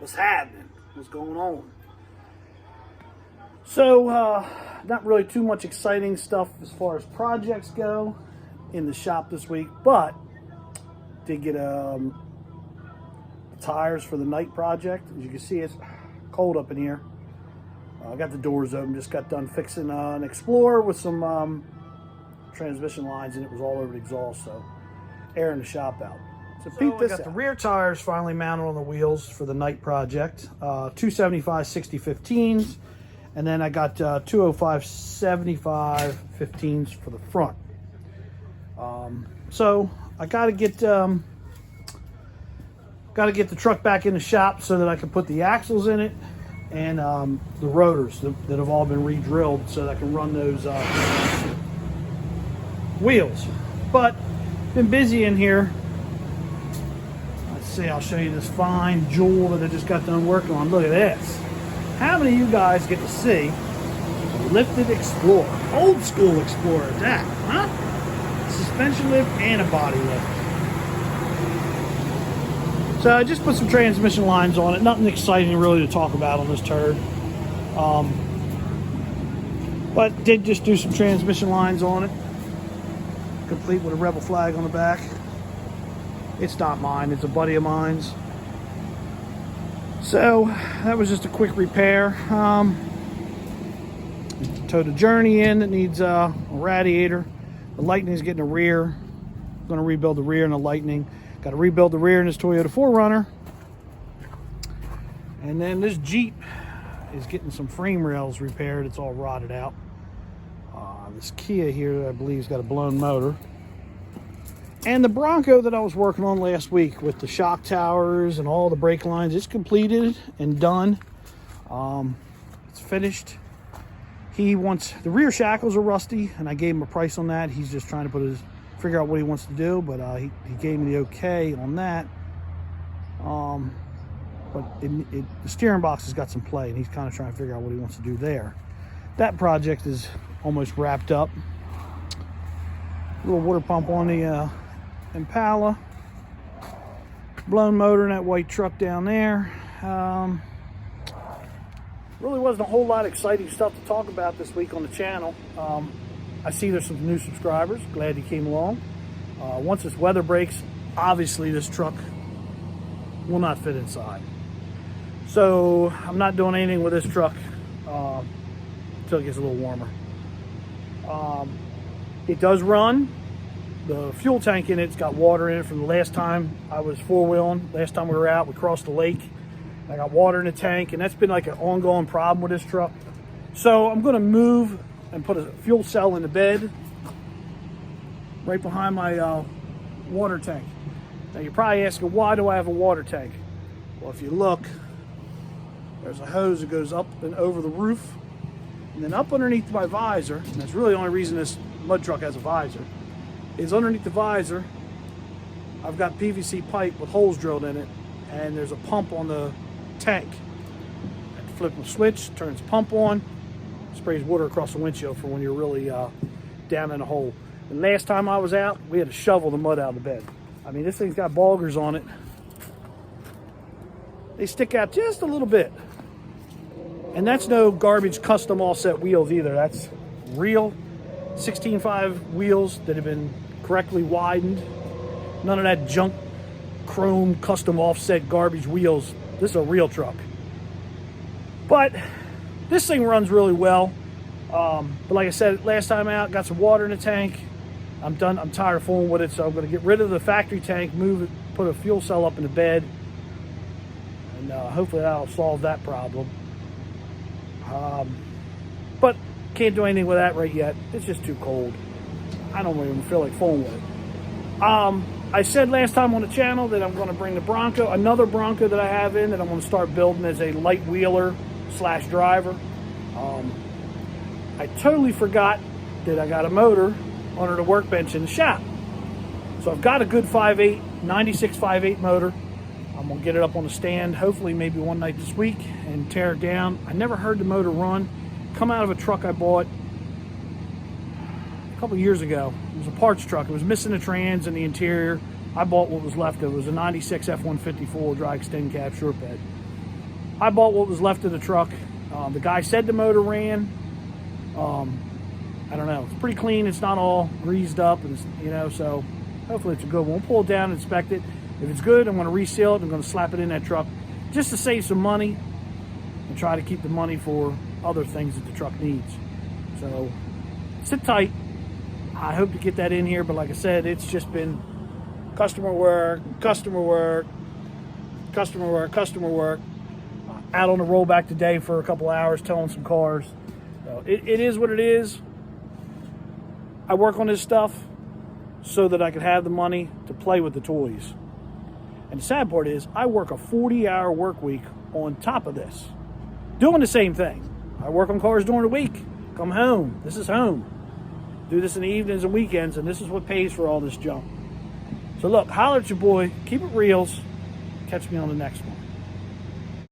what's happening, what's going on. So, not really too much exciting stuff as far as projects go in the shop this week, but did get tires for the night project. As you can see, it's cold up in here. I got the doors open, just got done fixing an Explorer with some transmission lines, and it was all over the exhaust, so airing the shop out. So Pete, I got the rear tires finally mounted on the wheels for the night project. 275 60-15s, and then I got 205 75 15s for the front. So I got to get the truck back in the shop so that I can put the axles in it and the rotors that have all been re-drilled so that I can run those wheels. But been busy in here. Let's see, I'll show you this fine jewel that I just got done working on. Look at this. How many of you guys get to see a lifted Explorer? Old school Explorer at that, huh? Suspension lift and a body lift. So I just put some transmission lines on it. Nothing exciting really to talk about on this turd. But did just do some transmission lines on it. Complete with a Rebel flag on the back. It's not mine, it's a buddy of mine's. So that was just a quick repair. Towed a Journey in that needs a radiator. The Lightning's getting a rear. I'm going to rebuild the rear and the Lightning. Got to rebuild the rear in this Toyota 4Runner. And then this Jeep is getting some frame rails repaired. It's all rotted out. This Kia here, I believe, has got a blown motor. And the Bronco that I was working on last week with the shock towers and all the brake lines, it's completed and done. It's finished. He wants, the rear shackles are rusty, and I gave him a price on that. He's just trying to figure out what he wants to do, but he gave me the okay on that. But the steering box has got some play, and he's kind of trying to figure out what he wants to do there. That project is almost wrapped up. Little water pump on the Impala. Blown motor in that white truck down there. Really wasn't a whole lot of exciting stuff to talk about this week on the channel. I see there's some new subscribers. Glad you came along. Once this weather breaks, obviously this truck will not fit inside. So I'm not doing anything with this truck until it gets a little warmer. It does run. The fuel tank in it's got water in it from the last time I was four-wheeling. Last time we were out, we crossed the lake. I got water in the tank, and that's been like an ongoing problem with this truck. So I'm going to move and put a fuel cell in the bed right behind my water tank. Now you're probably asking, why do I have a water tank? Well, if you look, there's a hose that goes up and over the roof, and then up underneath my visor, and that's really the only reason this mud truck has a visor, is underneath the visor, I've got PVC pipe with holes drilled in it, and there's a pump on the tank. I flip the switch, turns the pump on, sprays water across the windshield for when you're really down in a hole. The last time I was out, we had to shovel the mud out of the bed. I mean, this thing's got boggers on it. They stick out just a little bit. And that's no garbage custom offset wheels either. That's real 16.5 wheels that have been correctly widened. None of that junk chrome custom offset garbage wheels. This is a real truck. But this thing runs really well. But like I said, last time out, got some water in the tank. I'm done. I'm tired of fooling with it, so I'm going to get rid of the factory tank, move it, put a fuel cell up in the bed, and hopefully that'll solve that problem. But can't do anything with that right yet. It's just too cold. I don't even feel like fooling with it. I said last time on the channel that I'm going to bring the Bronco, another Bronco that I have in that I'm going to start building as a light wheeler / driver. I totally forgot that I got a motor under the workbench in the shop. So I've got a good 5.8, 96 5.8 motor. I'm going to get it up on the stand, hopefully maybe one night this week, and tear it down. I never heard the motor run. Come out of a truck I bought a couple years ago. It was a parts truck. It was missing the trans and the interior. I bought what was left. It was a 96 F-150 four-wheel drive extend cab short bed. I bought what was left of the truck. The guy said the motor ran. I don't know. It's pretty clean. It's not all greased up, and so hopefully it's a good one. We'll pull it down and inspect it. If it's good, I'm going to reseal it. I'm going to slap it in that truck just to save some money and try to keep the money for other things that the truck needs. So sit tight. I hope to get that in here, but like I said, it's just been customer work, customer work, customer work, customer work. Out on the rollback today for a couple hours, towing some cars. So it is what it is. I work on this stuff so that I can have the money to play with the toys. And the sad part is I work a 40-hour work week on top of this, doing the same thing. I work on cars during the week, come home. This is home. Do this in the evenings and weekends, and this is what pays for all this junk. So look, holler at your boy. Keep it reals. Catch me on the next one.